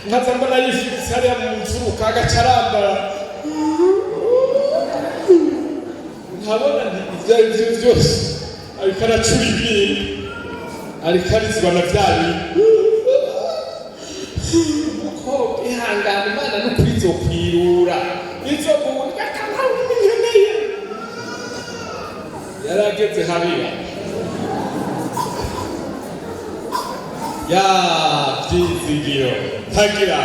nkazambona yifitse hariya mu mfuruka agacaramba ibyo byose ariko aracura ibintu ariko arizwa na bya bintu ko ihangana Imana no kwizopirura izo muntu akamara n'inkeneye yarageze habira ya byizigiro tagira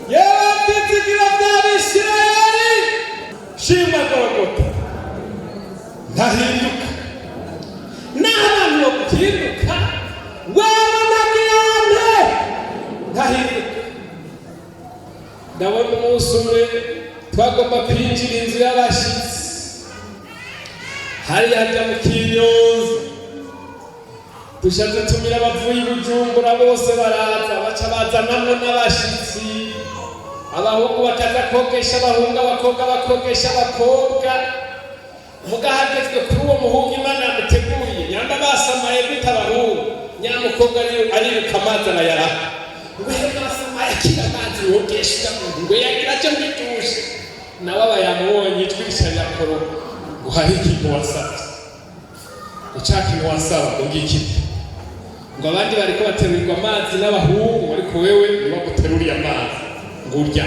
ya byizigiro by'Abisirayeli shima Golgota ntahinduka n'abantu baguhinduka wewe nagiyane ntahinduka. Ndabona umunsi umwe twagomba kwinjira inzu y'abashitsi hariya hajya mu Kinyozi dushatse tumira abavuye i Bujumbura bose baraza baca bazanamwo n'abashitsi abahungu bakaza kogesha abahungu abakobwa bakogesha abakobwa mugahagezwe kuri uwo muhungu Imana yamuteguriye nyamba basamaye bita abahungu nyamukobwa ariruka amazi arayaraha wewe basamaye akira amazi yogesha ngo yagira cyo mbidushe nawe abayamubonye twirisha yakoro ngo hari ikintu wasabye ucakintu wasaba ngo ngikite ngo abandi bariko baterurirwa amazi n'abahungu ariko wewe niba guteruriye amazi ngo urya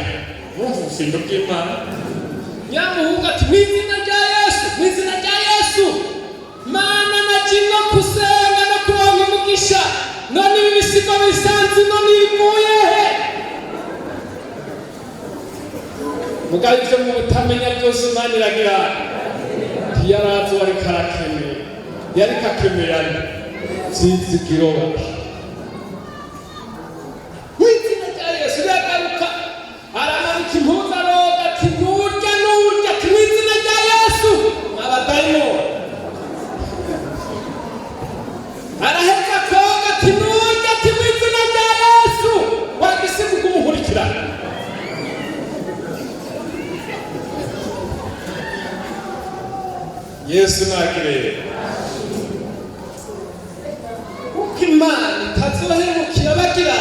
urumva ubufindo bw'Imana. Nyamuhungu ati mwizina rya Yesu mwizina rya Yesu Mana najinga kusenga no kuronka umugisha none ibi bisigo bisanze none ivuye he mugabe ivyo mu butamenya byose Imana iragira ntiyarazi wari karakemeye yari kakemeranye zizigiro mwizina rya Yesu yagaruka aramanika impuzu aroga ati nurya ati mwizina rya Yesu abadayimoni araheka koga ati nurya ati mwizina rya Yesu wagisiga kumukurikirana Yesu nagirere uko Imana itazobahemukira bagira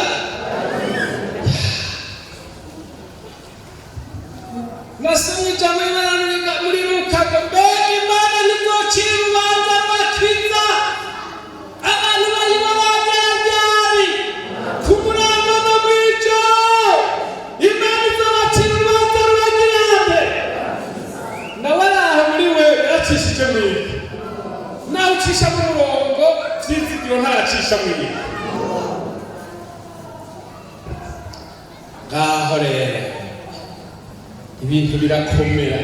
nasomye ijambo Imana muri Luka mbega Imana ntizocira urubanza rwakiza abantu barimo babyari ku murango no mw'ijoro Imana izobacira urubanza ruragirane nawe araho muri wewe yaracishije mw'iyi nawe ucisha mu murongo vyizigiro ntaracisha mw'iyi ngaho rero ibintu birakomera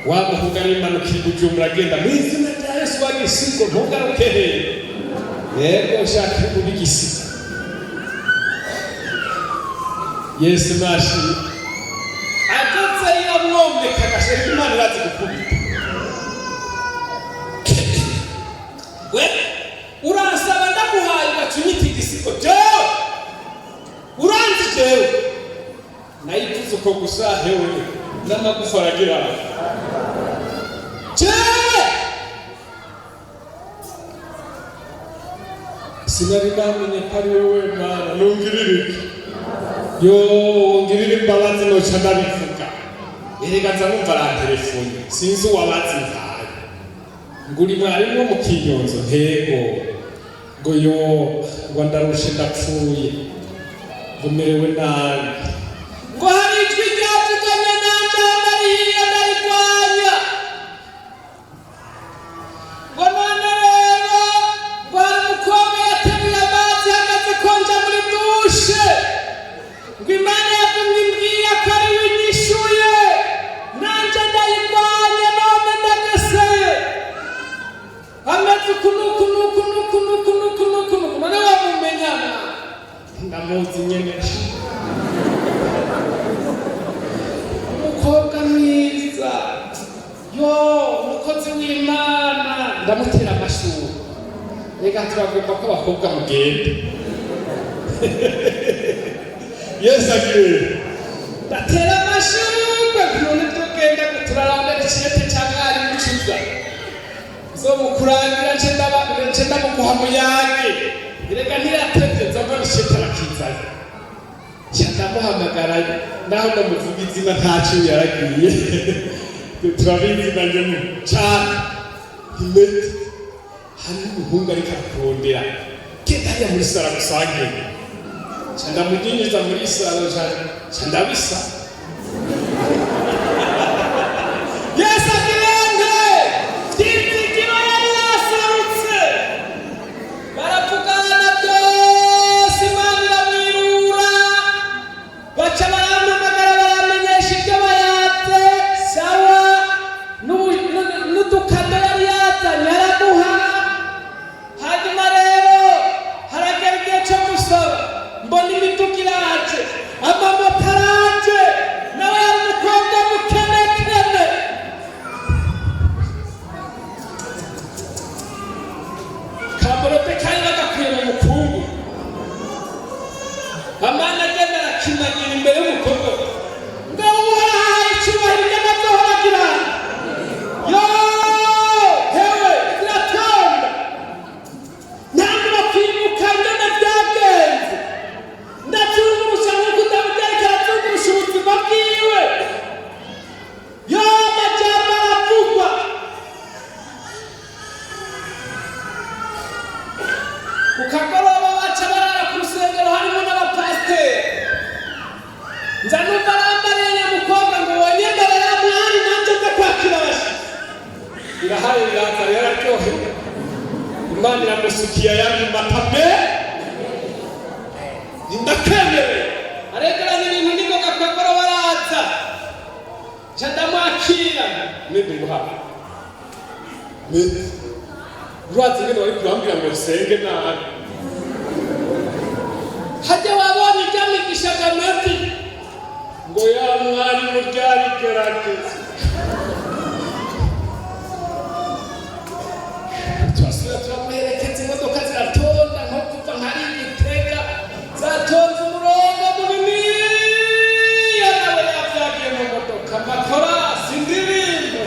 wa muhungu arimanukira i Bujumbura agenda mw'izina rya Yesu wagisigo ntugaruke he yego ushaka kuba igisigo Yesu nashimye ageze iramwomeka agashaka Imana irazi gukubita we uransaba ndaguhaye ugacunyita igisigo jewe uranzi jewe nayivuze uko gusa hewe n'amagufa aragira jewe sinari namenye ko ari wowe Mana nungirire yo ngirire imbabazi noca ndabivuga erega nza numva arantelefone sinzi uwabazi ntaye ngo uri mwarimu wo mu Kinyozi ntego ngo yo ngo ndarushe ndapfuye ngo merewe nabi ngo hari ijwi ryavuganye nanje ndarihiye ndarigwanya ngo none rero ngo hari umukobwa yateruye amazi hagaze konja muri dushe ngo Imana yavumye imbwiye ko ari we inyishuye nanje ndayigwanya none ndageseye ameze uku none wamumenyana ndamuzi nyene umukobwa mwiza yo umukozi w'Imana ndamutera amashuri reka turagomba ko abakobwa mugende Yesu agire ndatera amashuri none tugenda turarondera ikirete cya gari mucuza zo mukurangira nce ndamuguha muyange reka ntiratevye mbona ishitara kizanye ndamuhamagara naho ndamuvuga izina ntacyo yaragiye turabizi nanjye cyane imete hari umuhungu ariko arakondera genda hariya muri sara gusange ndamudinyiza muri sara ndabisa Yesu akirenge by'inzigiro yari yaserutse barapfukana byose Imana iramwirura baca baramuhamagara baramenyesha ibyo bayatse sawa n'udukado yari yazanye aramuha hanyuma rero haragera igihe cyo gusaba mbona imiduga iraje amamoto araje nawe yari umukobwa mukenekene kamorote kari bagakwiye mu mukungu amana agenda arakimagira imbere y'umukobwa ngo uhahaye icyubahiro ry'amabyohora yo hewe ziratonda ntabwo bakwimuka ingana byagenze ndacungurusha nk'uko Dawidi ariko aracungurusha ubuzima bwiwe yo amajyamba aravugwa ku kagoroba baca barara ku rusengero harimo n'abapasiteri nza numva arambariye nyamukobwa ngo wonyemerera mwari nanjye nza kwakira abashyitsi irahaye iraza rero aryohewe Imana iramusukiye ayandi matabe ndakemere aregeranya ibintu n'ingoga ku kagoroba araza nca ndamwakira nende nguhawe nende urazi ngene wari kurambwira ngo usenge nabi hajya wabonye ibyamigishaga mati ngo ya mwari muryari gerageza twasubira turamuherekeza imodoka ziratonda nko kuva nkari Gitega zatonze umurongo munini nawe yavyagiye mu modoka amakorasi indirimbo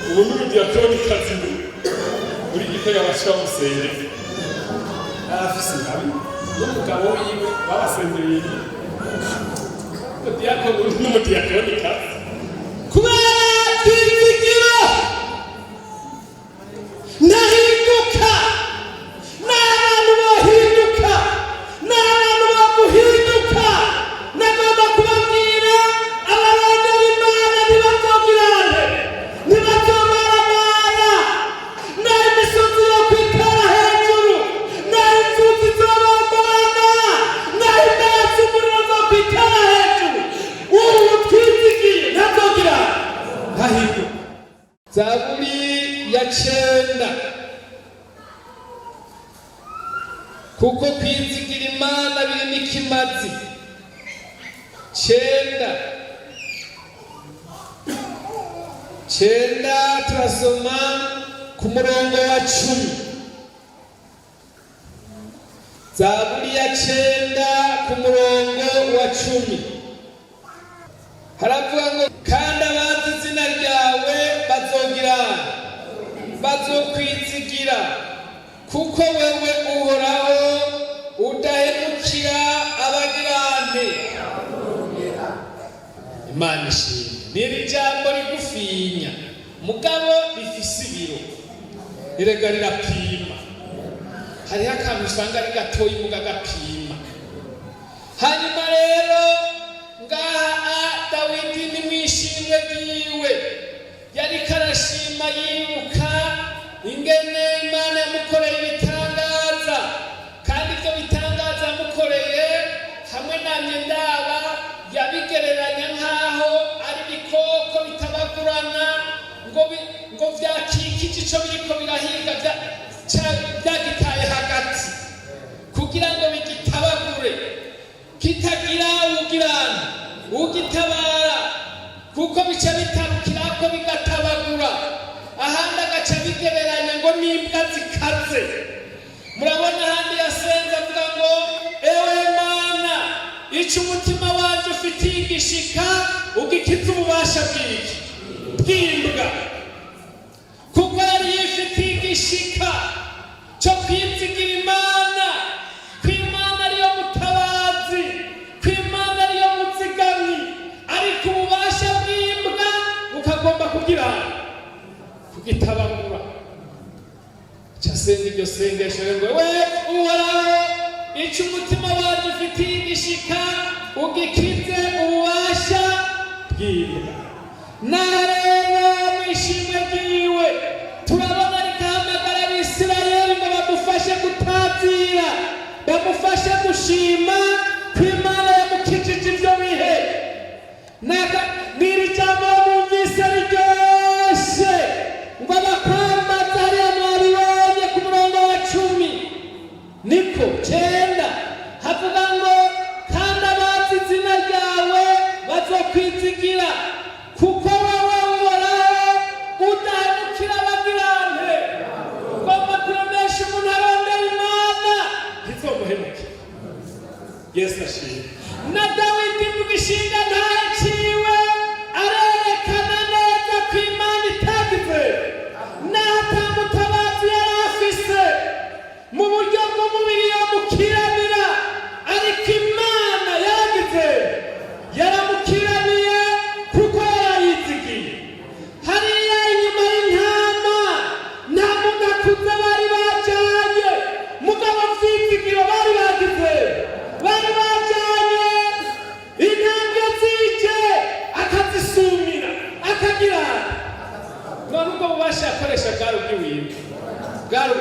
ubu n'urudiyakoni kazi muri Gitega bashira musenge arafise ingabi n'umugabo wiwe babasengereye udiyakoni n'umudiyakoni kazi kubera kwizigiro ndahinduka n'abantu bahinduka n'abantu baguhinduka nagomba kubabwira abarondera Imana ntibazogirane ntibazomara naho imisozi yo kwitara hejuru naho inzuzi zobomborana naho imbaraga umuriro zo kwitara hejuru ubu twizigiye ntazogirane ntahinduka Zaburi ya 9 kuko kwizigira Imana biri n'ikimazi 9 turasoma ku murongo wa 10 Zaburi ya 9 ku murongo wa 10 haravuga ngo kandi abazi izina ryawe bazokwizigira kuko wewe uhoraho udahemukira abagirante Imana ishimwe n'iri jambo rigufinya mugabo rifise ibiro erega rirapima hariho akantu usanga ari gatoyi muga gapima hanyuma rero ngaha Dawidi ni mwishimwe ryiwe yari karashima yibuka ingene Imana yamukoreye ibitangaza kandi ibyo bitangaza yamukoreye hamwe namye ndaba yabigereranya nkaho ari ibikoko bitabagurana ngo vyakikije ico biriko birahiga byagitaye hagati kugira ngo bigitabagure kitagira ugitabara kuko bica bitarukirako bigatabagura ahandi agaca bigereranya ngo n'imbwa zikaze murabona ahandi yasenze avuga ngo ewe Mana ico umutima wanje ufitiye igishika ugikiza ububasha bw'imbwa kuko yari yifitiye igishika cyo kwizigira Imana kw'Imana ariyo mutabazi kw'Imana ariyo muzigamyi iryo sengesho ngo we uhoraho ico umutima wacu ufitiye igishika ugikize ububasha bwiwe. Nareba mwishimwe ryiwe turabona rikahamagara abisirayeli ngo bamufashe gutazira, bamufashe gushima kw'Imana yamukijije ivyo bihe. N'iri jambo bumvise riryoshe ngo abakwambaza hariya mwabibonye ku murongo wa 10 niko 9 havuga ngo kandi abazi izina ryawe bazokwizigira kuko wowe uhoraho udahemukira abagirante. Ugomba kuremesha umuntu arondera Imana ntizomuhemukira. Yesu ashimwe. Na Dawidi mu gishinga ntaciwe arerekana neza ko Imana itagize n'atamutabazi yari afise mu buryo bw'umubiri yamukiranira, ariko Imana yagize yaramukiraniye kuko yarayizigiye. Hariya inyuma y'intama nta muntu akuze bari bajanye, mugabo vyizigiro bari bagize, bari bajanye intambwe zije akazisumira akagira none ubwo bubasha akoresha bwari ubwiwiwe bwari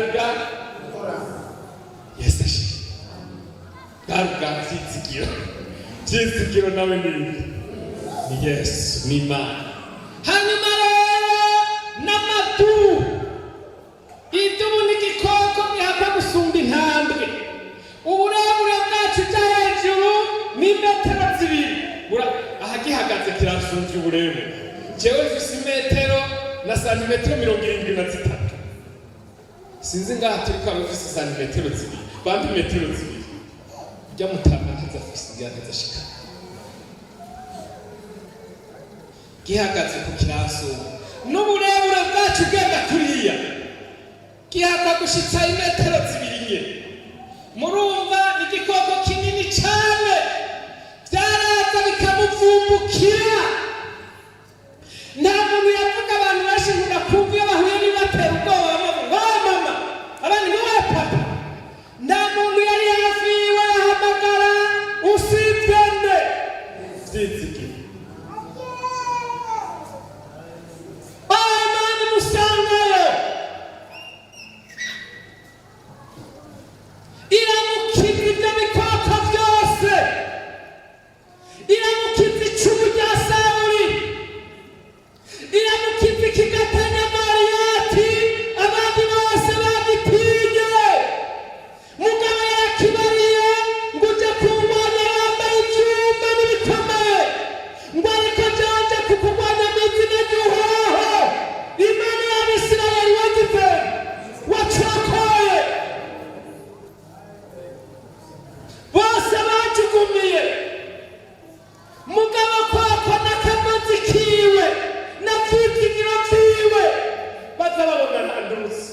ubwa Yesu ashimwe. Bwari ubwa vyizigiro nawe ni Yesu, ni Imana. Hanyuma rero n'amatu idubu n'igikoko bihakwa gusumba intambwe. Uburebure bwacu uja hejuru ni metero 2. Aha gihagaze kirasumvye uburebure. Jewe mfise imetero na santimetero 73. Sinzi ngaha turiko abafise santimetero 2 bandi metero 2 ujya mutanga ntaza afise igihagaze ashika. Gihagaze ku kiraso n'uburebure bwacu ugenda kuriya gihakwa gushitsa imetero 2. Murumva ni igikoko kinini cyane, byaraza bikamuvumbukira. Nta muntu yavuga abantu bashinga kumva iyo bahuye n'ibatera ubwoba mama abandi ngo papa. Nta muntu yari hafi yiwe yahamagara usibye nde vyizigiro. Imana musangayo iramukiza ibyo bikoko byose, iramukiza icumu rya Sawuli, iramukiza ikigatanya Mariyati abandi bose bagitinye. Mugabo yakibariye ngo uje kurwanya yambaye ivyuma n'ibikomeye, ngo ariko janje kukurwanya mw'izina ry'Uhoraho Imana y'Abisirayeli wagize wacokoye. Bose bajugumiye mugabo kwako n'akagozi kiwe na vyizigiro vyiwe baza babona ntanduzi.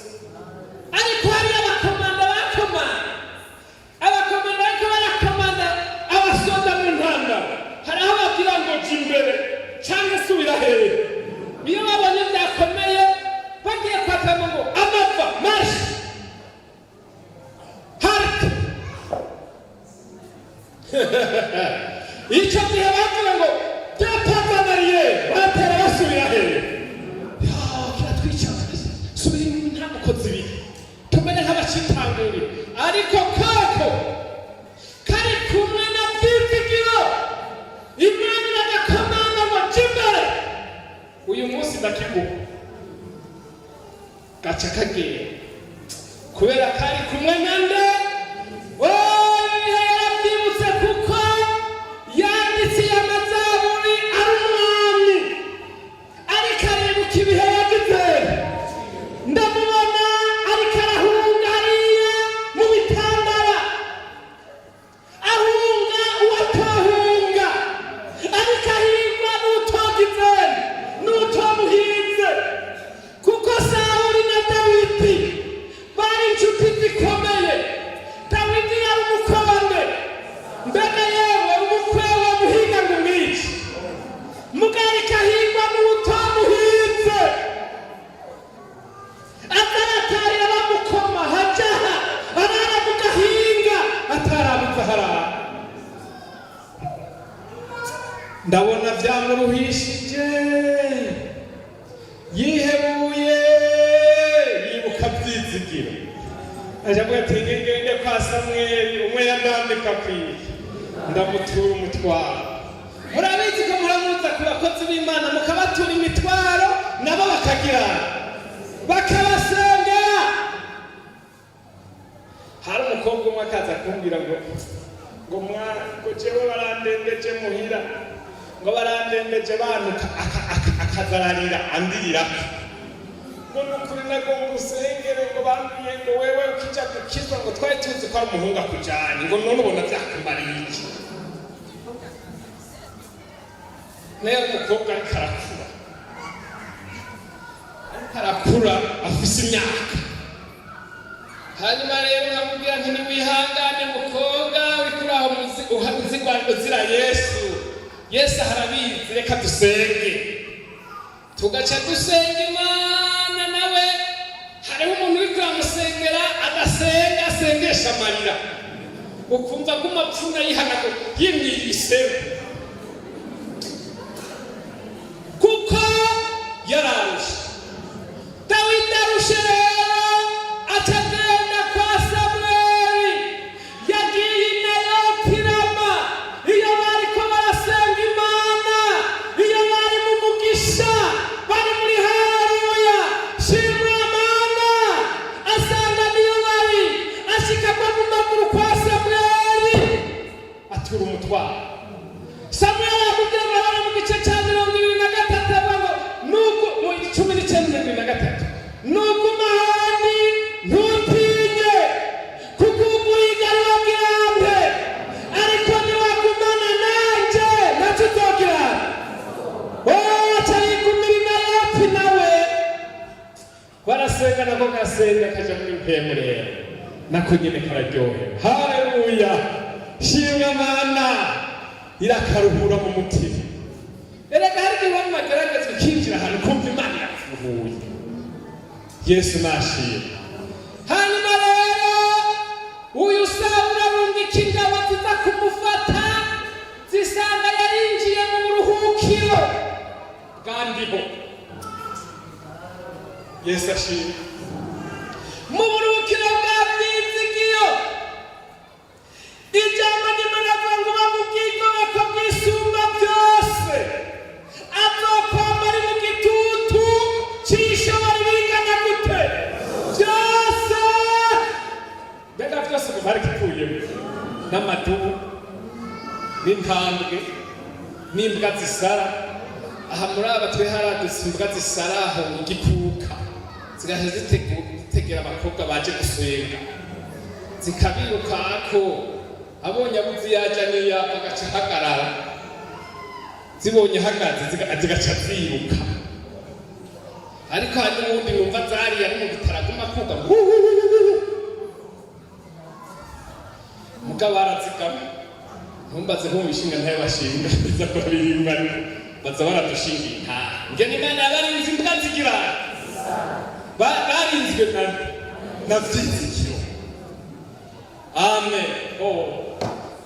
Ariko hariyo abakomanda bariko barakomanda abasoda mu ntambara, hari aho bagira ngo jya imbere canke subira hehe. Iyo babonye vyakomeye bagiye kwatama ngo amava marshi harika icyo gihe bavuga ngo byapazanariye batera basubira hehe. Kiratwicakaza subira inyuma nta mukozi ibiri tumene nk'abacitanguri, ariko kako kari kumwe na vyizigiro. Imana iragakomanga ngo jya imbere. Uyu munsi ndakiguha gaca kagiye kubera kari kumwe na nde yaravyibutse kuko yanditse amazaburi ari umwami, ariko aribuka ibihe yagize. Ndamubona ariko arahunga hariya mu bitambara, ahunga uwatohunga, ariko ahingwa n'utogize n'utomuhinze, kuko Sawuli na Dawidi bari inshuti zikomeye. ndabona vyamuruhishije yihebuye yibuka vyizigiro ajavuga ati ngende kwa Samweli umwe yandambika kwiye ndamutura umutwaro. Murabizi ko muramuza ku bakozi b'Imana mukabatura imitwaro nabo bakagira bakabasenga. Hari umukobwa umwe akaza kumbwira ngo ngo jewe barandembeje muhira ngo barandembeje banuka akazararira andirira ngo nukuri nagomba usengere ngo bambwiye ngo wewe ukija gukizwa ngo twari tuzi ko ari umuhungu akujanye ngo none ubona vyakumariye iki. Nayo umukobwa ariko arakura afise imyaka. Hanyuma rero nkamubwira nti niwihangane mukobwa urikuraho uzira Yesu. Yesu harabizi, reka dusenge. Tugaca dusenga Imana nawe hariho umuntu uriko amusengera agasenga asengesha amarira ukumva ko umapfuna yihanago yimwiyiseho kuko yararushe. Dawidi arushe rero atagenda kwa Samweli yagiye Nayoti Rama. Iyo bariko barasenga Imana, iyo bari mu mugisha bari muri haleluya shimwa Mana, asanga niyo bari ashikama mu maguru kwa Samweli atura umutwaro. Samweli amubwira ngo mu gice cya 23 avuga nuko mu 19:23 nuko mahani ntutinye kuko umuhiganwa bw'irande ariko niwagumana nanje ntacyo uzogira. Atayigumira Nayoti nawe barasenga nako gasenga kaja muri mpemu rero nako nyene kararyohera. Haleluya shimwa Mana irakaruhura mu mutima. Erega hari igihe wari magerageza ukinjira ahantu kumva Imana irakuruhuye. Yesu nashimwe. Hanyuma rero uyu Sawuli arungika ingabo ziza kumufata zisanga yarinjiye mu buruhukiro bwandiho. Yesu ashimwe. Mu buruhukiro bwa Bwizigiyo ijambo ry'Imana avuga ngo bamubwigomeko bwisumba byose azokwama ari mu gitutu c'ishobora bingana gute byose. Mbega byose ngo bari kikuyemo n'amadubu n'intambwe n'imbwa zisara. Aha muri aba twe haradutse imbwa zisara aho mu gikuka zigahe zitegera abakobwa baje gusenga zikabirukako. Abonye abuzi yaja niya agaca hagarara zibonye hagaze zigaca ziruka. Ariko hari n'ubundi numva zari ari mu bitaraguma kuga mugabo barazigama ntumbaze nko bishinga ntayo bashinga biza ko birimba baza baradushinga nta nge n'Imana yabarinze imbwa zigira barinzwe na Vyizigiro. Amen.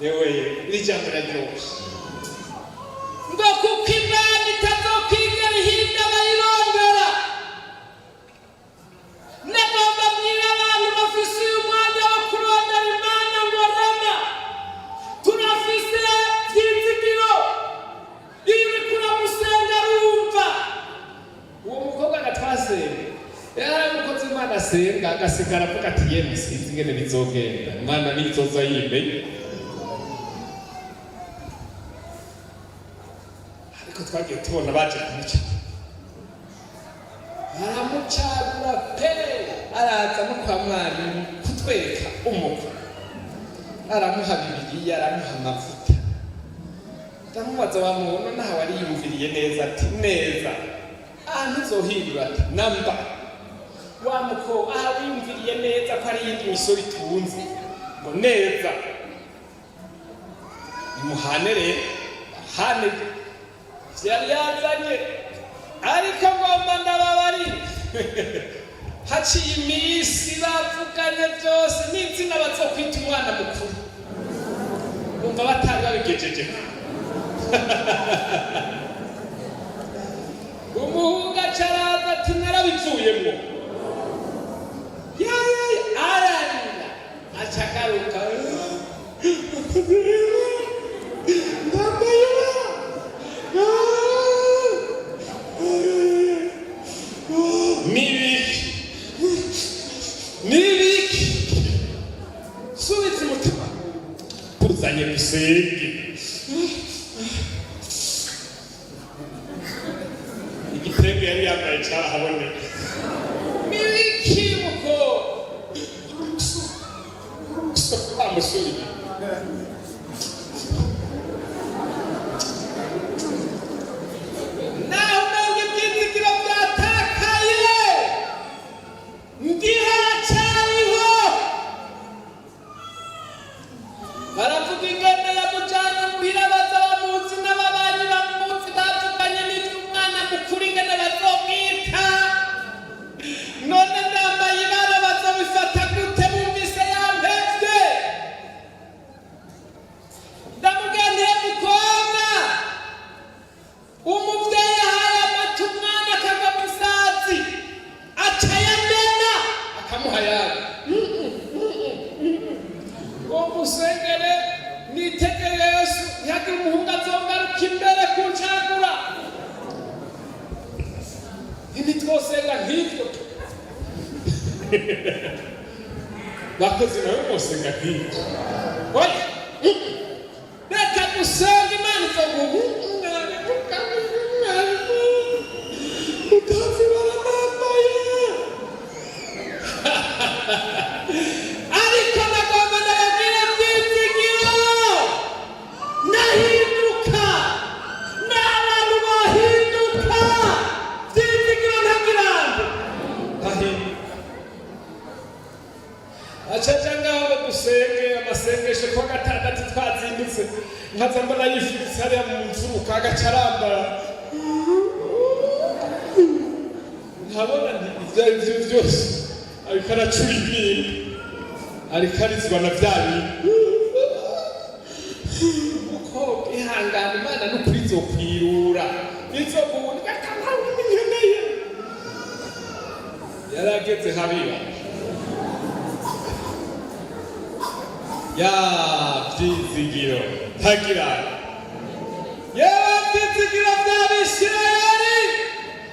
Yewe iri jambo ryaryoshe ngo kuko Imana itazokwigera ihinda abayirondera. Nagomba mbwira abantu bafise uyu mwanya wo kurondera Imana ngo Rama turafise Vyizigiro. Iyo uriko uramusenga arumva. Uwo mukobwa agatwasenga yari umukozi w'Imana asenga agasigara avuga ati yemwe sinzi ingene bizogenda Imana nizoza yimenye. Twagiye tubona baje kumuca aramucagura pe araza no kwa mwarimu kutwereka umukwe aramuha Bibiliya aramuha amavuta. Ndamubaza wamubona naho wariyumviriye neza ati neza ntuzohindura ati namba wamuko wiyumviriye neza ko ari yindi misoro itunze ngo neza imuhane rero hane yari yazanye ariko ngomba ndababari haciye iminsi bavuganye byose n'izina bazokwita umwana mukuru bumva batari babigejeje umuhungu acaraza ati narabivuyemo ararira acagaruka nibiki subiza umutima tuzanye dusenge igitenge yari yambaye cyarahaboneka nibiki muko amusuri naho nabwo ibyizigiro byatakaye ndiho aracyariho baravuga ingendo yamujyana muhira baza bamuzi n'ababanyi bamuzi bavuganye n'iby'umwana mukuru ingendo bazomwita none ndambaye ibara bazobifata gute bumvise yampevye ndamugandire mukobwa umuvyeyi ahaye amata umwana akagwa musazi aca yamena akamuha yaga ngo musengere nitege Yesu ntihagire umuhungu azongaruka imbere kuncagura ntitwosenga nk'ivyo bakozi nawe mwosenga nk'ivyo oya reka dusenga Imana izoguha utazi baramambaye ariko nagomba ndababwira byizigiro nahinduka n'abantu bahinduka byizigiro ntagirande ahinduka acaca ngaho dusenge amasengesho kuwa gatandatu twazindutse nkaza mbona yifitse hariya mu mfuruka agacarambara nkabona ibyo ari byo byose ariko aracura ibintu ariko arizwa na bya bintu uko ihangana Imana n'ukuri izokwirura izoguha akantu nkeneye yarageze habiba ya byizigiro ntagira yewe byizigiro by'Abisirayeli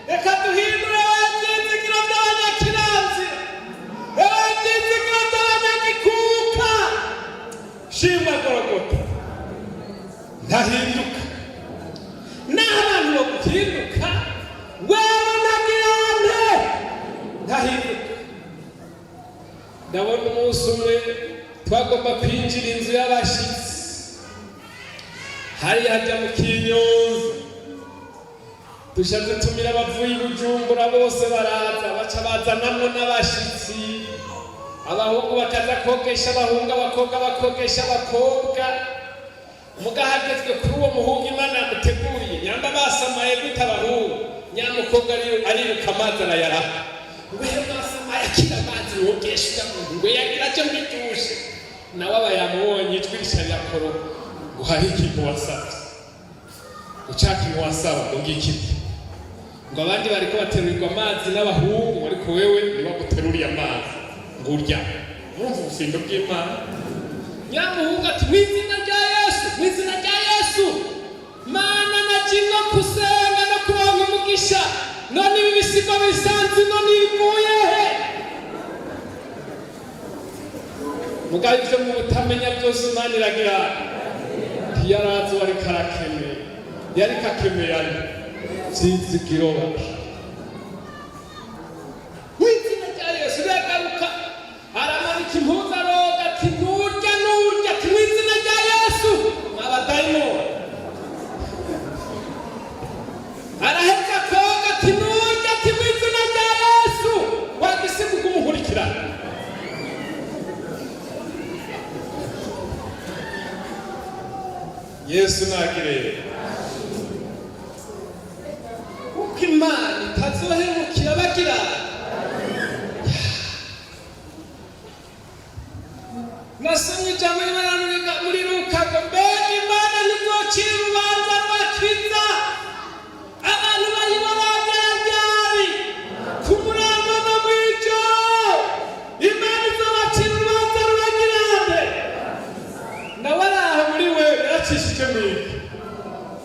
reka duhindure byizigiro by'abanyakiranzi byizigiro by'abanyagikuka shima Gologota ntahinduka naho abantu baguhinduka wewe ntagirane ntahinduka ndabona umunsi umwe twagomba kwinjira inzu y'abashitsi hariya hajya mu Kinyonza dushatse tumira abavuye i Bujumbura bose baraza baca bazanamwo n'abashitsi abahungu bakaza kogesha abahungu abakobwa bakogesha abakobwa mugahagezwe kuri uwo muhungu Imana yamuteguriye nyamba basamaye gute abahungu nyamukobwa ariruka amazi arayaraha wewe basamaye akira amazi wogesha ngo yagira cyo mbidushe nawe abayamubonye ijwi rishya koro ngo hari ikintu wasabye ucaka ikintu wasaba ngo ngikiti ngo abandi bariko baterurirwa amazi n'abahungu ariko wewe niba guteruriye amazi ngo urya urumva ubufindo bw'Imana nyamuhungu ati mw'izina rya Yesu mw'izina rya Yesu Mana nakinga kusenga no kuronka umugisha none ibi bisigo bisanzwe none ivuye he mugabe ivyo mu butamenya byose Imana iragira ntiyarazi wari karakemeye yari kakemeye ari byizigiro mw'izina rya Yesu ragaruka aramanika impuzu aroga ati nurya ati mw'izina rya Yesu abadayimoni araheka koga ati nurya ati mw'izina rya Yesu wagisiga kumukurikirana Yesu nagireye uko Imana itazohemukira bagira nasomye ijambo muri Luka ngo mbega Imana ntizocira urubanza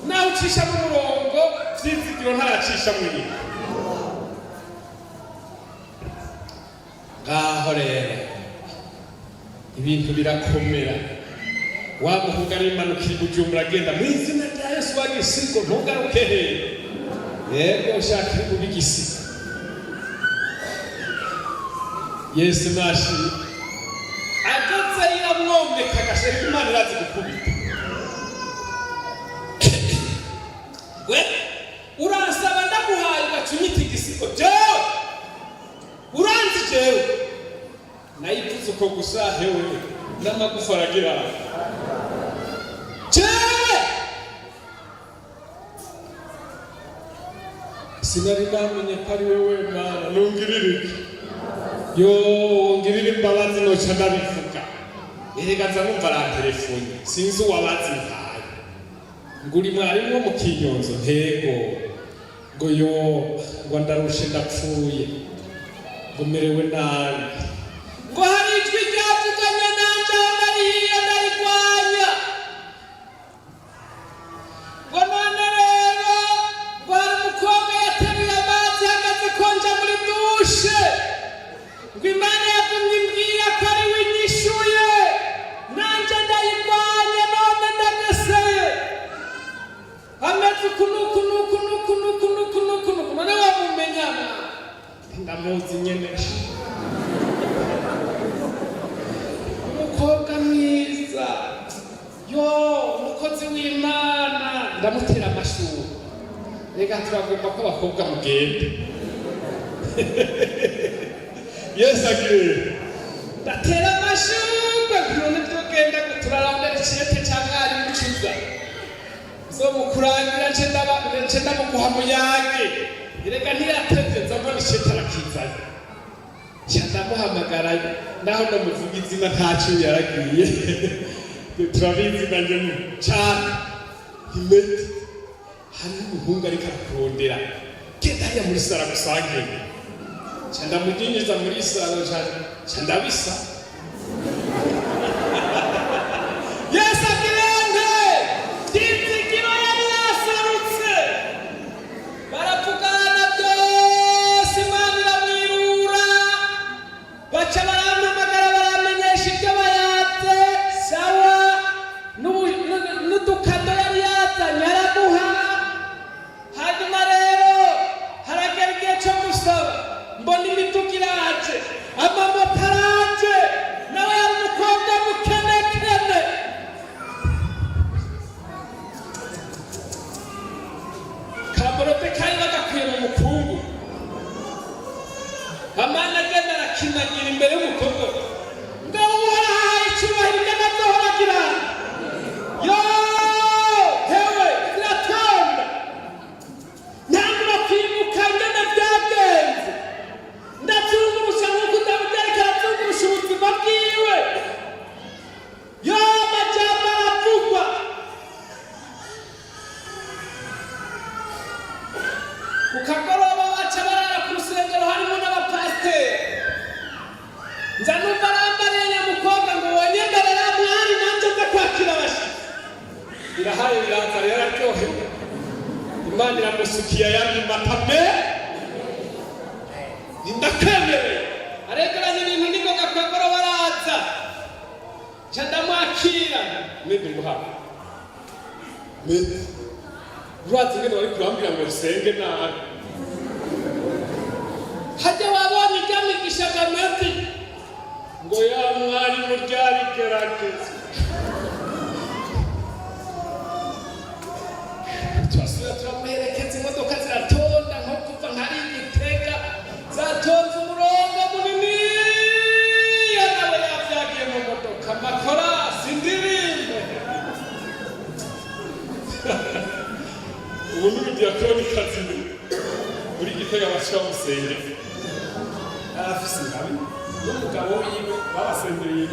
naho ucisha mu murongo vyizigiro ntaracisha mu nyina. Ngaho rero ibintu birakomera. Wa muhungu arimanukira i Bujumbura agenda mu izina rya Yesu wagisigo ntugaruke hehe. Yego ushaka iri bubi igisigo. Yesu nashi ageze iramwomeka agashira Imana irazi gukubita. We uransaba ndaguhaye ugacunyita igisigo jewe uranzi jewe nayivuze uko gusa hewe n'amagufa aragira jewe sinari namenye ko ari wewe Mana nungirire yo ngirire imbabazi noca ndabivuga erega nza numva arantelefone sinzi uwabazi nkaye ngo uri mwarimu wo mu Kinyonzo ntego ngo yo ngo ndarushe ndapfuye ngo merewe nabi ngo hari ijwi ryavuganye nanje ndarihiye ndarigwanya ngo none rero ngo hari umukobwa yateruye amazi hagaze konja muri dushe ngo Imana yagumye imbwira ko ari we inyishuye nanje ndayigwanya none ndageseye ameze uku none wamumenyana ndamuzi nyene umukobwa mwiza yo umukozi w'Imana ndamutera amashuri rega turagomba ko abakobwa mugende Yesu agire ndatera amashuri none tugenda turarondera ikirete cya mwarimu ciza zo mukurangira nce mukuha muyage rega ntiratevye nzambona ikirete arakizanye nca ndamuhamagara naho ndamuvuga izina ntaco yaragiye turabizi nanje cane Imeti hari umuhungu ariko arakurondera genda hariya muri sara gusange nca ndamujinjiza muri sara nca ndabisa Yesu agirente Dinzigiro yari yaserutse baravugana byose Imana iramwirura baca barampamagara baramenyesha ibyo bayatse sawa n'udukado yari yazanye aramuha hanyuma rero haragera igihe cyo gusaba mbona imiduga iraje amamoto araje nawe yari umukobwa mukenekene kaborote kari bagakwiye mu mukungu Amana agenda arakinagira imbere y'umukobwa ngo uhaye icyubahiro by'amadohoragira yo hewe ziratonda ntabwo bakwimuka ngana byagenze ndabyungurusha nk'uko ndabugereka arabyungurusha ubuzima bwiwe yo amajambo aravugwa ku kagoroba baca barara ku rusengero harimo n'abapasiteri nza numva arambariye nyamukobwa ngo wonyemerera mwari nanjye nza kwakira abashitsi birahaye biraza rero aryohewe Imana iramusukiye ayandi matame ndakwemereye aregeranye ibintu ningoga ku kagoroba araza nca ndamwakira mede nguhawe mede urazi ngene bari kurambira ngo rusenge nabi hajya wabonye iryamigishaga medi ngo ya mwari muryari gerageza turasubira turamuherekeza imodoka ziratonda nko kuva nkari Gitega zatonze umurongo munini nawe yavyagiye mu modoka makorasi indirimbe ubu n'urudiyakoni kazi muri Gitega bashira musenge arafise ingabi n'umugabo wiwe babasengereye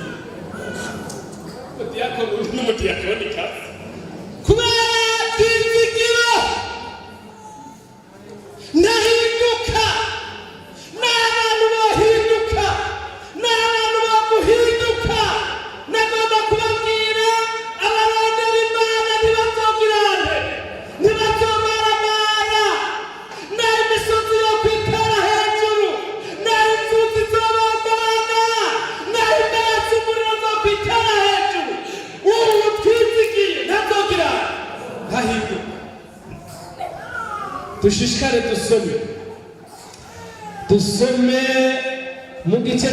udiyakoni n'umudiyakoni kazi kubera Dinzigiro ndahinduka n'abantu bahinduka n'abantu baguhinduka nagomba kubabwira abarondera Imana ntibazova hahinduka. Dushishikare dusome mu gice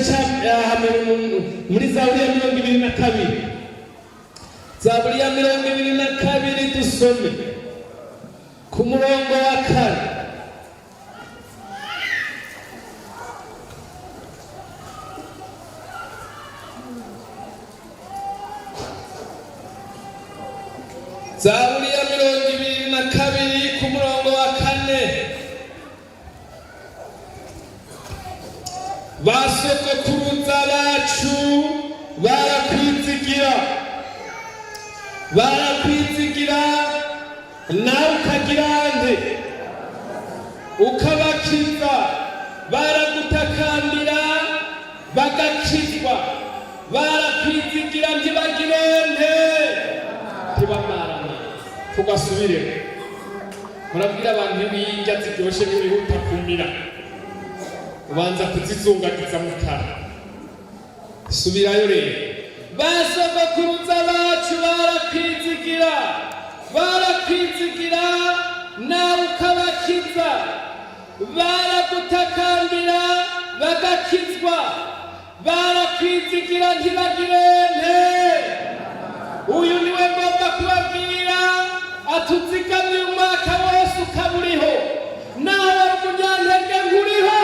muri Zaburi ya 22. Zaburi ya 22 dusome ku murongo wa 4. Zaburi ya 22 ku murongo wa 4. Basogokuruza bacu barakwizigira nawe ukagira nde ukabakiza, baragutakambira bagakizwa, barakwizigira ntibagire nte ntibamarane. Tugasubire murabwira abantu ibinjya ziryoshe n'ibihuta kumira, ubanza kuzizungagiza mu kanwa. Subirayo rero. Basogokuruza bacu barakwizigira nawe ukabakiza, baragutakambira bagakizwa, barakwizigira ntibagire nte. Uyu niwe ngomba kubabwira atuzigamiye umwaka wose ukaba uriho, nawe wari umunyantege nkuriho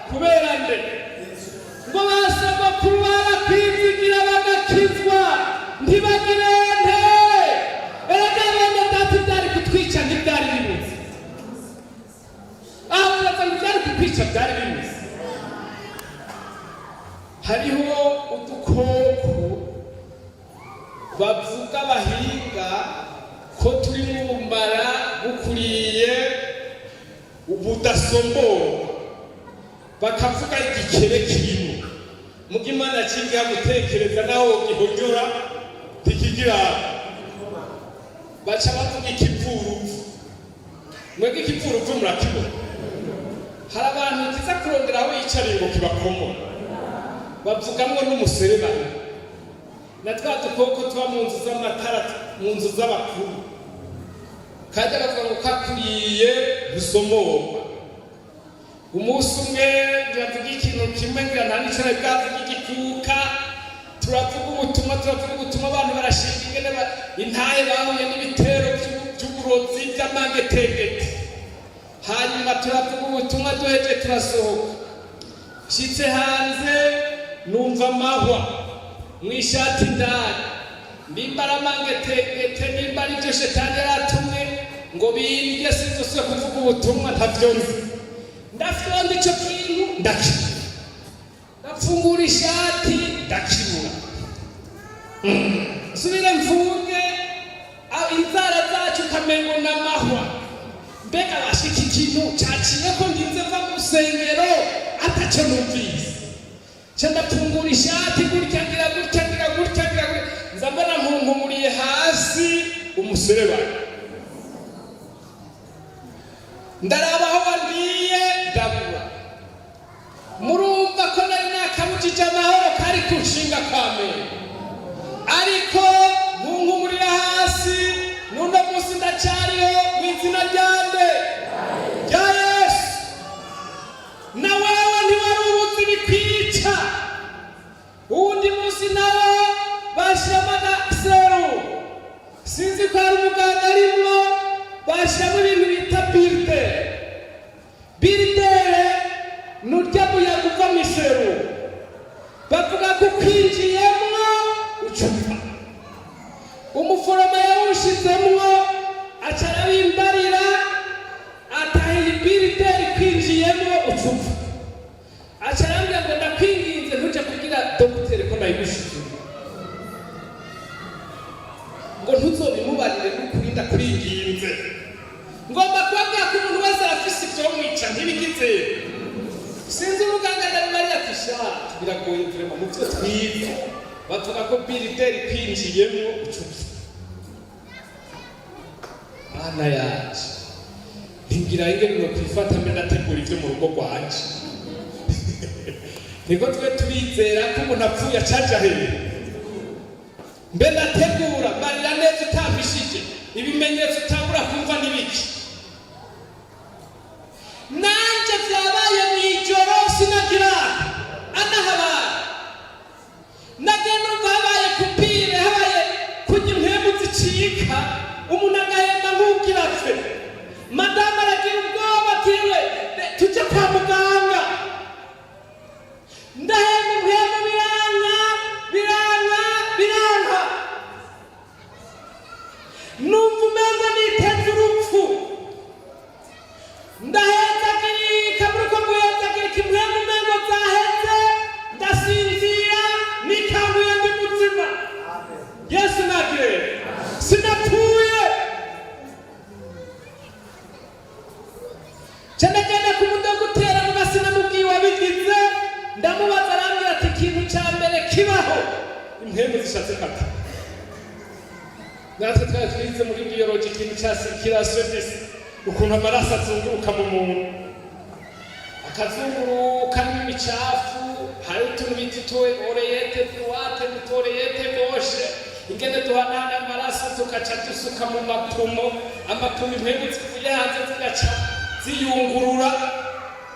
kubera nde ngo basogokuru barakwizigira bagakizwa ntibagire nte. Erega bene data byari kutwica ntibyari bimuzi, aho uraza ngo byari kutwica byari bimuzi. Hariho udukoko bavuga bahinga ko turi mu bumara bukuriye ubudasomborwa, bakavuga igikere kirimo muga Imana kinga gutekereza naho gihonyora tikigira, baca bavuga ikivuruvu. Mwebwe ikivuruvu murakibona? Hari abantu kiza kurondera aho yicariye ngo kibakomora, bavugamwo n'umuserebanya na twa dukoko tuba mu nzu z'amatara, mu nzu z'abakuru, kajya bavuga ngo kakuriye gusomorwa. Umunsi umwe turavuga ikintu kimwe ngira nta n'icyo bwavuga igikuka, turavuga ubutumwa abantu barashinga ingene intaye bahuye n'ibitero by'uburozi by'amangetegete. Hanyuma turavuga ubutumwa duheje turasohoka, nshitse hanze numva amahwa mwishati ndani, nimba aramangetegete nimba ari byo shetani yaratumwe ngo bindye sinzose kuvuga ubutumwa ntavyo nzi. Ndafyonda ico kintu ndakira, ndafungura ishati ndakibura, subire mfunge inzara zacu kamengo n'amahwa. Mbega bashika ikintu caciye ko ngize va mu rusengero ataco numvise, ca ndafungura ishati gutya ngira nza mbona nkunkumuriye hasi umuserebanya. Ndaraba aho wagiye ndabura. Murumva ko nari nakabujije amahoro kari kunshinga kamere, ariko nkunkumurira hasi n'uno munsi ndacariho mu izina ryande rya Yesu. Na wewe ntiwari ubuzi bikwica, uwundi munsi nawe bashiramo seru, sinzi ko hari umuganga arimwo, bashiramo ibintu bita biridere nurya muyaga uva mu iseru, bavuga ko kwinjiyemwo ucupa. Umuforoma yawushizemwo aca arabimbarira atahiye biridere kwinjiyemwo ucupa, aca arambwira ngo ndakwinginze ntuje kugira dogiteri ko nayigushije, ngo ntuzobimubarire n'ukuri ndakwinginze. Ngomba kubabwira ko umuntu wese arafise ibyo mwica ntibigize. Sinzi umuganga ndabibariye ati sha biragoye vrema mu byo twize, bavuga ko birideri kwinjiyemwo ucupa. Ana yaje ntingira ingene no kwifata mbe ndategura ivyo mu rugo rwanje. Niko twe turizera ko umuntu apfuye acaja hehe, mbe ndategura marira neza utambishije ibimenyetso kibaho impembe zishatse kata. Natwe twari twize muri biology ikintu cya circulation disi, ukuntu amaraso azunguruka mu muntu, akazunguruka n'imicafu, hari utuntu bita oreyete droite n'oreyete gauche, ingene duhanana amaraso tugaca dusuka mu mapumo, amapumo impembe zivuye hanze zigaca ziyungurura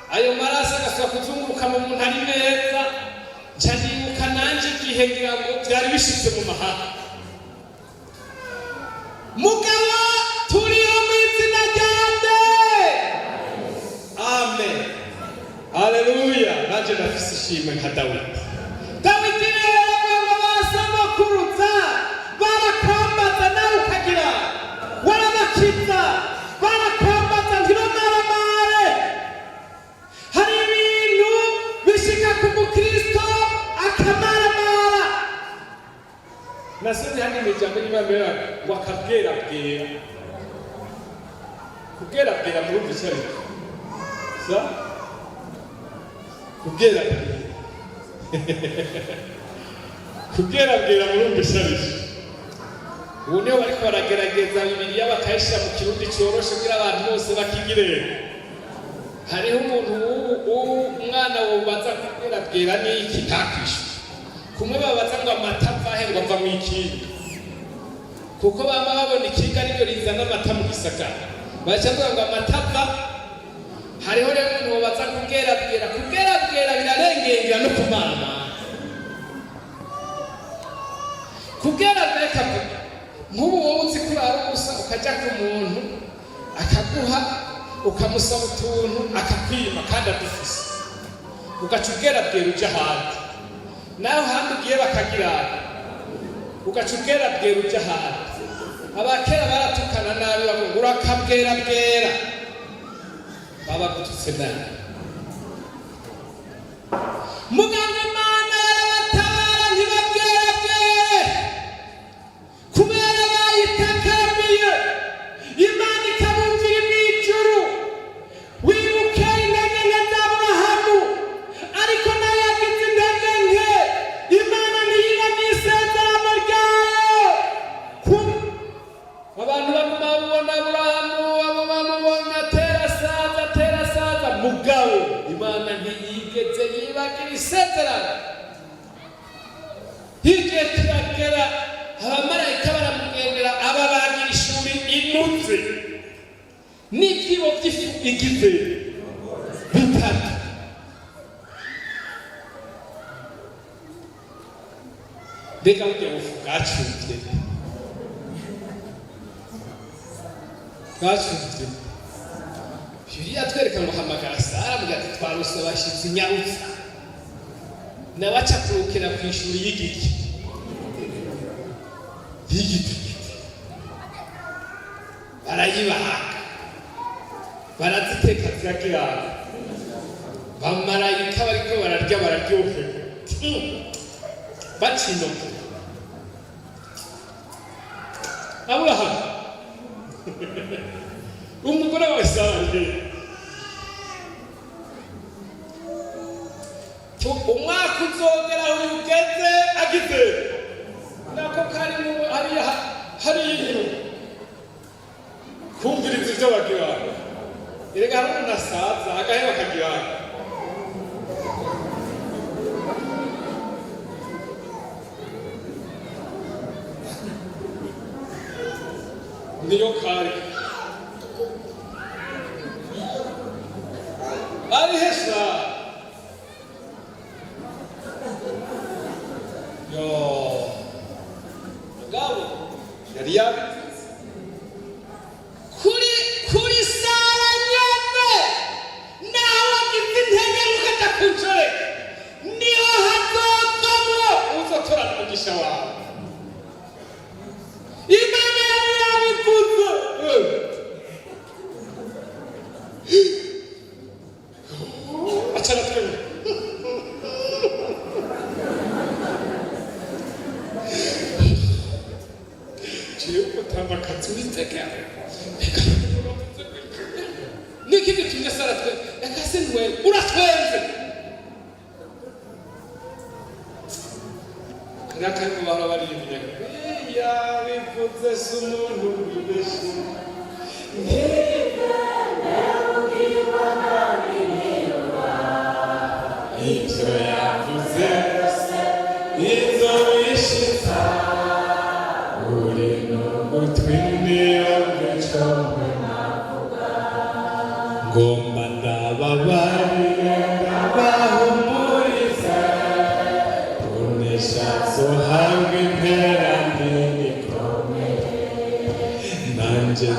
ayo maraso agasubira kuzunguruka mu muntu ari meza. Nca ndibuka nanje igihe ngira ngo byari bishitse mu mahanga, mugabo turiyo mu izina ryande, amen, haleluya. Nanje ndafise ishimwe nka Dawidi. Dawidi rero basabakuruza barakwambaza nawe ukagira warabakiza, barakwambaza ntibamaramare. Hari ibintu bishika ku mukristo akamaramara. Nasomye hano ijambo ry'Imana ngo akabwerabwera. Kubwerabwera murumva icyo ari cyo? Sa? Kubwerabwera. Kubwerabwera murumva icyo ari cyo? Ubu niho bariko baragerageza Bibiliya bakayishyira mu kirundi cyoroshe kugira abantu bose bakigirire. Hariho umuntu umwana wobaza kubwerabwera n'iki ntakwishyura. Kumwe babaza ngo amata avahe ngo ava mu ikinga, kuko baba babona ikinga aribyo rizana amata mu gisagara, baca bavuga ngo amata ava. Hariho rero umuntu wobaza kubwerabwera. Kubwerabwera birarengera no kumana. Kubwerabwera kavuga nk'ubu wowe uzi kurara ubusa ukajya ku muntu akaguha ukamusaba utuntu akakwima kandi adufise, ugaca ubwerabwera uja ahandi. Naho handi ugiye bakagirana ugaca ubwerabwera uja ahandi. Abakera baratukana nabi bavuga urakabwerabwera, baba gututse nabi. Muganga Imana yarabatabara ntibabwerabwere kubera bayitakamiye. Imana ikabumvira mw'ijuru. Wibuke intege nke za Aburahamu, ariko nawe yagize intege nke. Imana ntiyibagirwa isezerano ryayo. Abantu bamubona Aburahamu, bamubona terasaza, mugabo Imana ntiyigeze yibagira isezerano. Hirya kiragera abamarayika baramugendera ababagira ishuri imuze n'ibyibo by'ifu igize bitatu. Mbega burya bufu bwacumvye, Bibiliya twereka ngo hamagara Sara mugira ati twarose abashitsi nyarutsa, nawe aca kurukira ku ishuri y'igiti barayibahaga, baraziteka ziragirana. Bamarayika bariko bararya bararyoherwa bacinoka. Aburahamu umugore wa Sara umwaka uzogera aho ugeze agize nako kari hari inyuma kumviriza ibyo bagirana. Erega hari umuntu asaza agaheba akagirana. Niyo kari ari hesa yo mugabo yari yabivuze kuri Sara nyene, naho wagize intege ukajya kunjore, niho hazovamwo uzotorana umugisha wawe. Imana yari yabivuze. Acara twemwe utamba katuliteka niki gitumye Sara twe yakase nwe uratwenze n'akariko bahora baririmbye yabivuze si umuntu wibeshe ivyo yavuze izo bishitsa uri n'ugutwi niyo ngecomwe navuga ngomba ndababarire ndabahumurize unesha zohabwa impera n'ibikomere nanje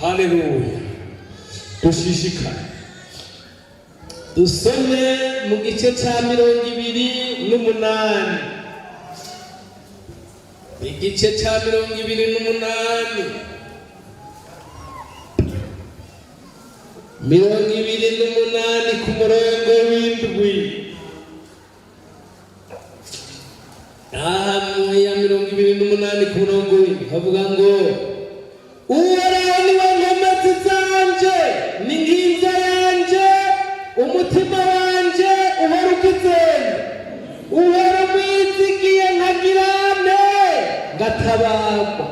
Haleluya. Dushishikare dusome mu gice ca 28 igice ca 28 ku murongo w'indwi ya 28 ku murongo w'indwi havuga ngo Uhoraho niwe nkomezi zanje n'inkinzo yanje umutima wanje uhora ukizeye uhora mwizigiye nkagirane ngatabagwa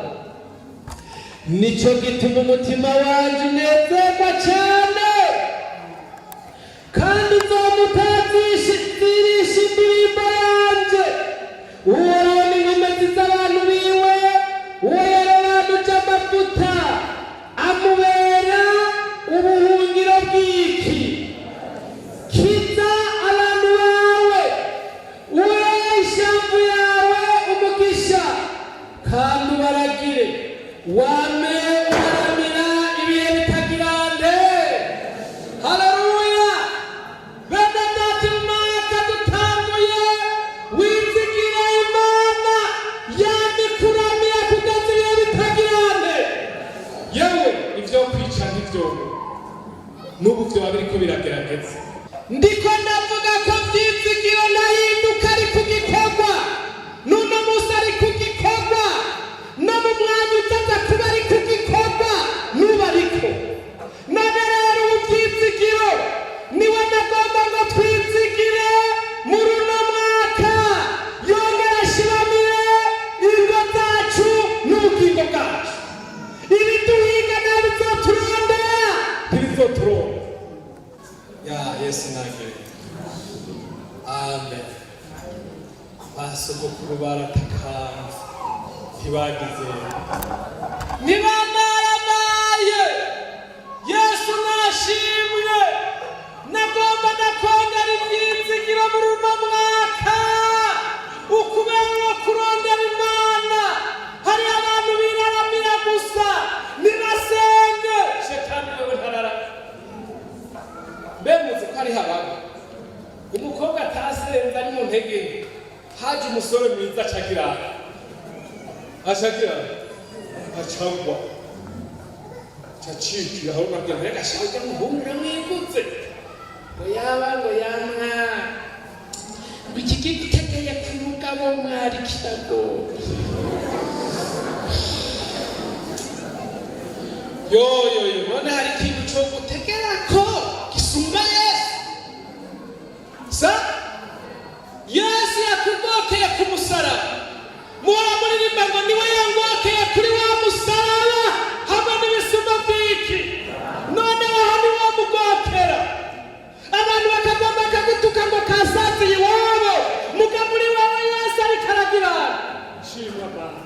nico gituma umutima wanje unezerwa cane kandi nzomutazisha indirimbo yanje Uhoraho ni nkomezi z'abantu biwe amavuta amubera ubuhungiro bw'iki kiza abantu bawe uhere ishamvu yawe umugisha kandi ubaragire wame ubaramira ibihe bitagirande haleluya bene data umwaka dutanguye wizigire imana yandikuramira kugeza ibihe bitagirande yewe ivyo kwica n'ivyo n'ubu vyo biriko biragerageza ndiko ndavuga ko vyizigiro nahinduka ari kugikorwa n'uno musi ari kugikorwa no mu mwanya utaza kuba ari kugikorwa n'ubu ariko none rero ubu vyizigiro niwe nagomba ngo twizigire muri uno mwaka yongera ashiramire ingo zacu n'ubugingo bwacu ibiduhiga nabizoturondera ntibizoturonda ya Yesu nagire amen basogokuru baratakamvye ntibagize nibamaramaye Yesu nashimwe nagomba nakongera ivyizigiro muri uno mwaka ukubera kurondera Imana hari abantu biraramira gusa nibasenge shetani wewe ntarara bemuze ko ari hababa umukobwa atasenza ari mu ntege haje umusore mwiza acagira acagwa cacikira aho nabyo nagashaka muhumura mwigutse ngo yaba ngo yamwa iki gitegeye ku mugabo mwari kirago yo none hari ikintu cyo gutegerako gisumba Yesu sa Yesu muhora muririmba ngo niwe yangokeye kuri wa musaraba hamwe n'ibisuma by'iki noneho aho niwo mugokera abantu bakagomba bakagutuka ngo kasaziye iwabo muga muri wewe yose ariko aragira shimwa Mana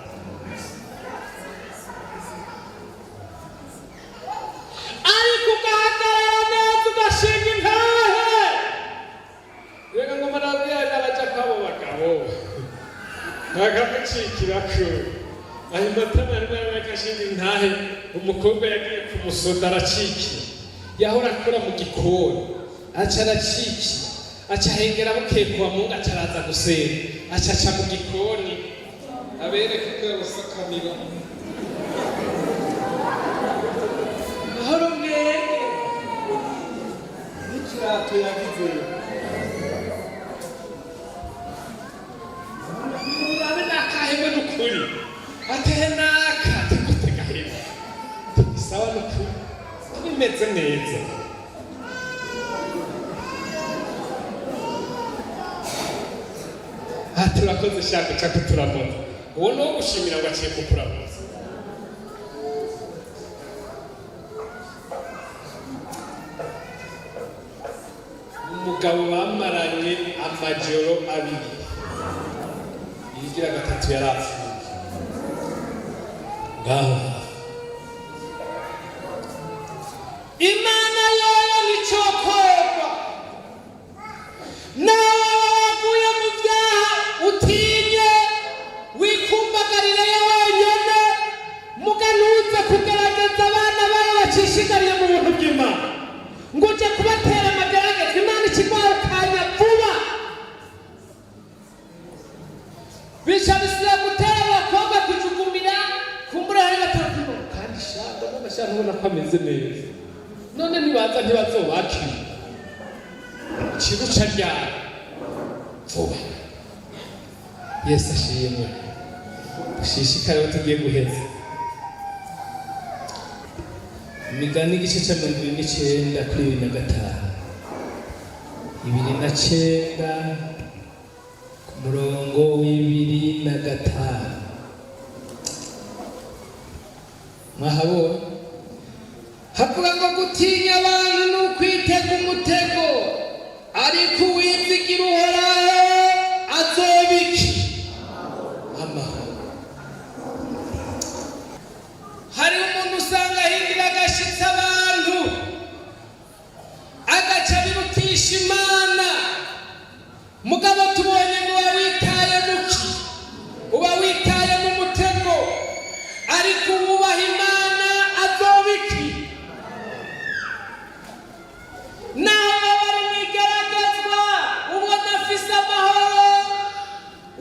ariko ugahagarara neza ugashinga intahe reka ngo marabwira n'abaja kwabo bagabo bakamucikirako ayo matama arimo agashinga intahe umukobwa yagiye kumusoda aracikira yahora akora mu gikoni aca aracikira aca ahengera bukeye kuwa Mungu aca araza gusenga aca aca mu gikoni abereka ko yabasakamira mahoro mwege n'ikirato yagize murabe n'akahembe n'ukuri atehe n'aka tegute gahembe isawa n'ukuri bimeze neza turakoze shaka cako turabona uwo ni wo gushimira ngo aciye kukurabuza umugabo bamaranye amajoro abiri yigira gatatu yarapfuye ngaho Imana yoyo nicokorwa nawe waguye mu byaha utinye wikumbagarire wenyine muganuze kugerageza abana bawe bacishigariye mu buntu bw'Imana ngo uje kubatera amagerageza Imana ikigwarukanya vuba bishabisiye gutera abakobwa kujugumira kumbura hari batatu kandi shaka n'abashaka ubona ko ameze neza none nibaza ntibazobakira ikibuca ryabo vuba Yesu ashimwe dushishikare aho tugiye guheza Imigani igice cya 29 kuri 25 29 ku murongo w'25 mwahabona havuga ngo gutinya abantu ni ukwitega umutego ariko uwizigira Uhoraho azobiki amahoro hari umuntu usanga ahindira agashitsi abantu agaca birutisha Imana mugabo tubonye ngo uba witaye muki uba witaye mu mutego ariko uwubaha Imana azobiki nawe bari mwigaragazwa ubona afise amahoro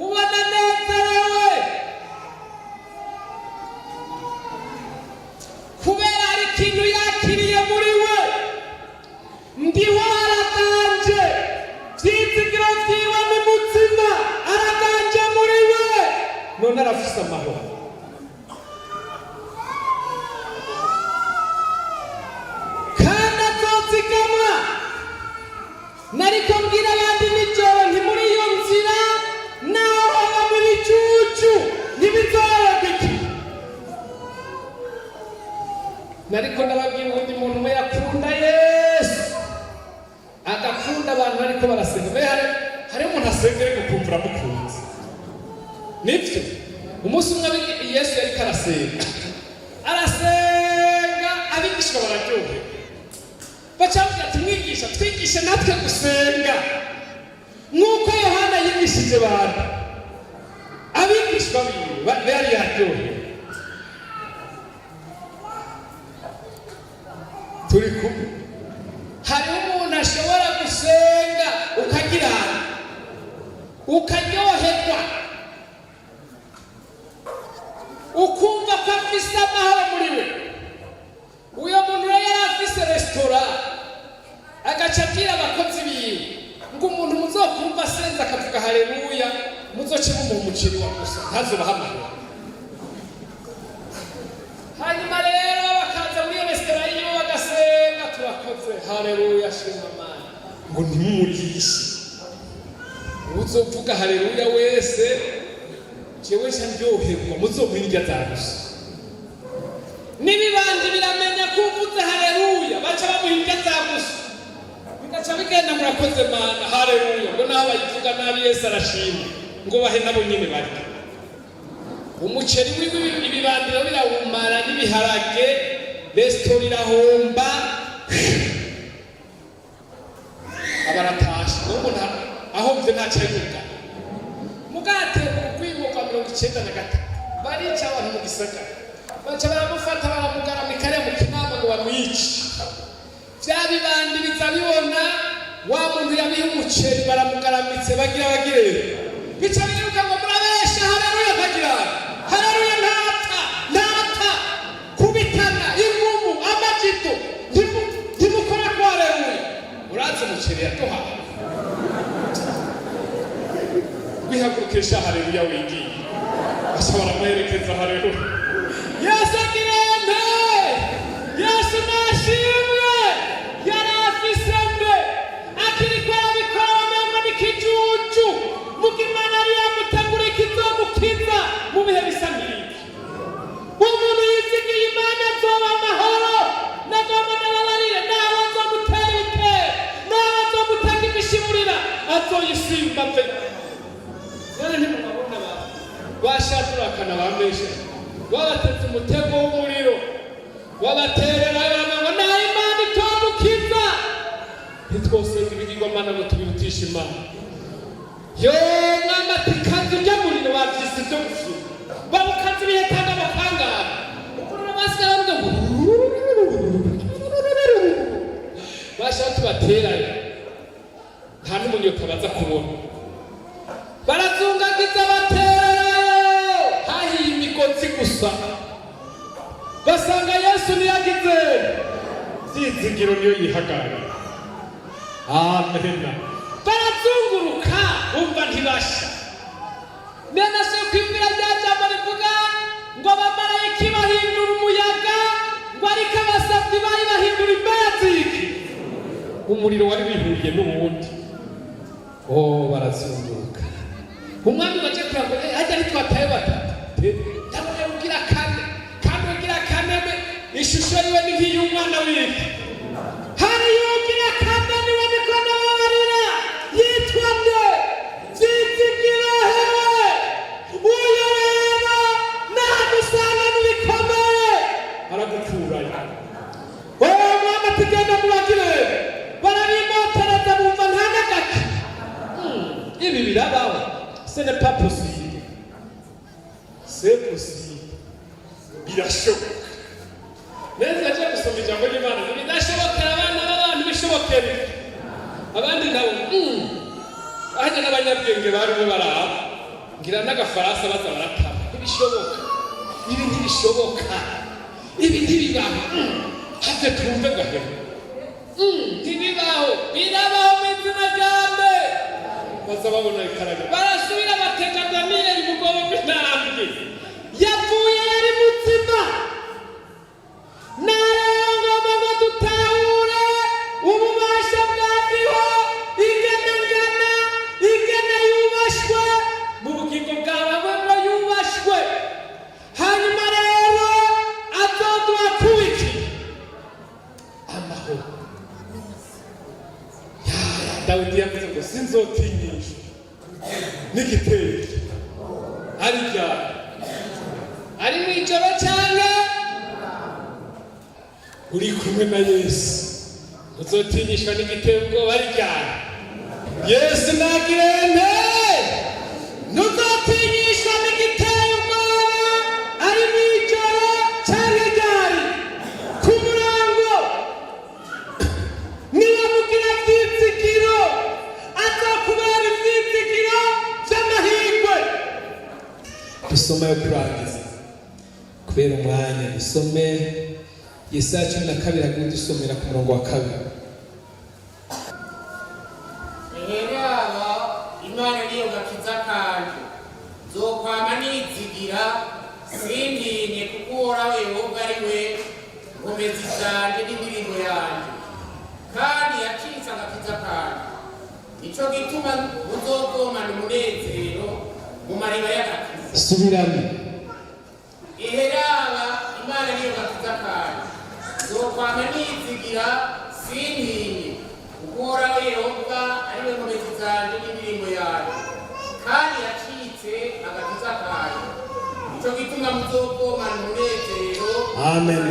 ubona nezerewe kubera hari ikintu yakiriye muri we ndiho araganje vyizigiro vyiwe ni mutima araganje muri we none arafise amahoro nariko mbwira abandi nijoro nti muri iyo nzira naho haba mu bicucu ntibizorogeke nariko ndababwira ubundi muntu umwe yakunda Yesu agakunda abantu ariko barasenga mbe hari umuntu asengere gukumvura mukunzi nivyo umunsi umwe Yesu yariko arasenga abigishwa bararyohewe bacambwira ati mwigisha twigishe natwe gusenga nk'uko Yohana yigishije abantu abigishwa biwe bari yaryohewe turi kumwe hariho umuntu ashobora gusenga ukagirana ukaryoherwa ukumva ko afise amahoro muri we uyo muntu rero yari afise resitora agaca abwira abakozi biwe ngo umuntu muzokumva asenza akavuga haleluya muzoce mumuha umuceri wa gusa ntazobaha amahoro hanyuma rero bakaza muri iyo resitora yiwe bagasenga turakoze haleluya shima Mana ngo ntimumurishe uzovuga haleluya wese jewe shandyoherwa muzomwirya zagusa n'ibibandi biramenya ko uvuze haleluya baca bamuhirya zagusa bigaca bigenda murakoze mana haleluya ngo naho bayivuga nabi Yesu arashima ngo bahe nabo nyine barya umuceri w'ibibandiro birawumara n'ibiharage resitora irahomba abaratashe n'ubu aho mvye ntacayivuga mugate kwimuka 93 barica abantu mu gisagara baca baramufata baramugaramikare mu kinama ngo bamwice vya bibandi biza bibona wa muntu yabiha umuceri baramugaramitse bagira bagirere bica biruka ngo murabesha haleluya kagira haleluya ntata kubitana ingumu amajito ndimukora kwa haleluya uraza umuceri yatoha wihagurukisha haleluya wigiye ashobora kwerekeza haleluya Yesu kirende Yesu nashimwe yarafisembe akirikora bikora ngo nikijuju mukimana ari amutangura ikizomukiza mu bihe bisamiri umuntu yizigiye Imana azoba amahoro nagomba nababarire nawe azomutera ibitero nawe azomutanga imishimurira azoyisimba pe none ntimubabona bashadurakana bameshe wabatetse umutego w'umuriro wabaterera ngo nta Imana itodukiza ntitwosenga ibigirwamana ngo tubirutishe Imana yo mwamatikanje ujya muriro wavyise ibyo gusura babukazi ibihetanga bakangara ukurura basigara bavuga bashaka tubaterane nta n'umunyoka baza kubona barazungagiza baterayo hahiye imigozi gusa basanga Yesu niyagize vyizigiro niyo yihagarara amena barazunguruka umva ntibasha mena se kwibwira rya jambo rivuga ngo abamarayika bahindura umuyaga ngo ariko abasavyi bari bahindura imeziki umuriro wari wihuriye n'ubundi barazunguruka umwami waje kurangwa hajya ntitwataye batatu ndabona ugira kane kandi ugira kane ishusho yiwe ni nk'iy'umwana wiwe hari ugira kane niwe niko nababarira yitwa nde vyizigiro hewe uyo rero nahadusanga mubikomeye aragupfurayo mwami atigenda mubagire barabimotereza bumva nta n'agake ibi birabaho ce n'est pas possible c'est possible birashoboka neza je gusoma ijambo ry'Imana bidashobokera abana b'abantu bishobokera abandi nabo ahanye n'abanyabwenge barimo baraba ngira n'agafarasa baza baratama ntibishoboka ibi ntibishoboka ibi ntibibaho hate twumve gahera ntibibaho birabaho mu izina ryawe baza babona ikaraga barasubira bateka Daniyeli mugobo b'intambwe yapfuye yari mutima narengoma ngo dutahure ububasha bwariho igena yubashwe mu bugingo bwawe ngo yubashwe hanyuma rero azoduha kubiki amahoro Dawidi yavuze ngo sinzotinyishwa n'igitero ari ryari ari mw'ijoro cyane uri kumwe na Yesu uzotinyishwa n'igitero ubwoba ari ryari Yesu nagirente nuzotinyishwa n'igitero ubwoba ari mw'ijoro cyane ryari ku murango niba mugira vyizigiro azokubera ivyizigiro vy'amahirwe dusoma yo kurangiza kubera umwanya dusome Yesaya 12 agiye dusomera ku murongo wa 2 Imana niyo gakiza kanje zokwama nizigira sindinye kuko Uhoraho Yehova ari we ngomezi zanje n'indirimbo yanje kandi yacitse agakiza kanje nico gituma muzovomana umunezero mu mariba y'agakiza subiramo. iheraba Imana niyo gakiza kanje zokwama nizigira sintinye uhoraho Yehova ariwe nkomezi zanje n'indirimbo yawe kandi yacitse agakiza kanje nico gituma muzokoma umunezero. Amen.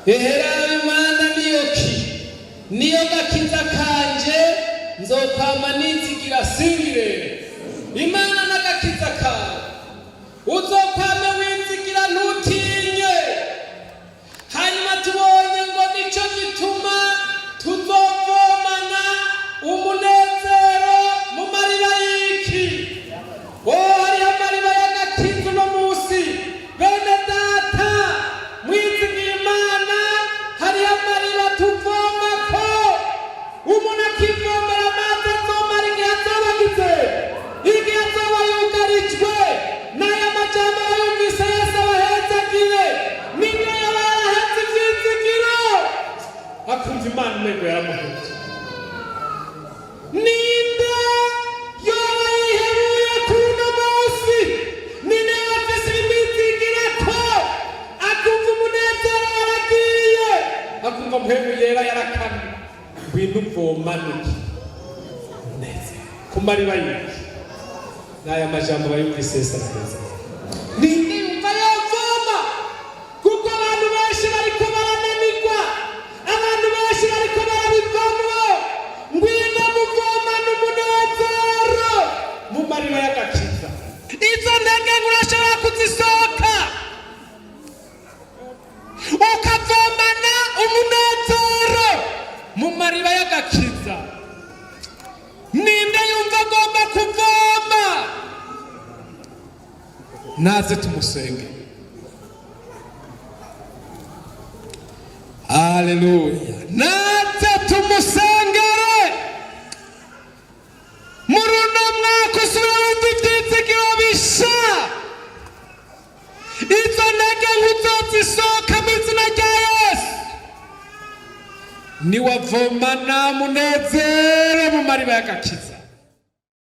Iheraba Imana niyo gakiza kanje nzokwama nizigira singirere. Imana n'agakiza kawe uzokwame wizigira ntutinye. Hanyuma tubonye ngo nico gituma tuzovomana umunezero mu mariba y'iki. Hariho amariba y'agakiza uno musi bene data mwizigira Imana. Hariho amariba tuvomako umuntu akivomera amazi azomara igihe azobagize, igihe azoba yugarijwe n'aya majambo yumvise Yesu abahezagiye nimwe yaba yarahetse ivyizigiro akumva Imana umengo yaramuhetse. Ninde yoba yiheruye kuno musi? Ninde wafise imizigirako akumva umunezero waragiye, akumva mpemu yera yarakamye? Ngwino uvomanuke umunezero ku mariba y'iki. N'aya majambo bayumvise Yesu araheza. Ninde yumva yovoma? Kuko abantu benshi bariko barananirwa, abantu benshi bariko barabivamwo. Ngwino muvomane umunezero mu mariba y'agakiza. Izo ntege urashobora kuzisohoka ukavomana umunezero mu mariba y'agakiza. Ninde yumva agomba kuvoma? Naze tumusenge. Haleluya. Naze tumusengere. Muri uno mwaka usubira wumva ivyizigiro bisha. Izo ntege uzozisohoka mu izina rya Yesu. Niwavomana munezero mu mariba y'agakiza.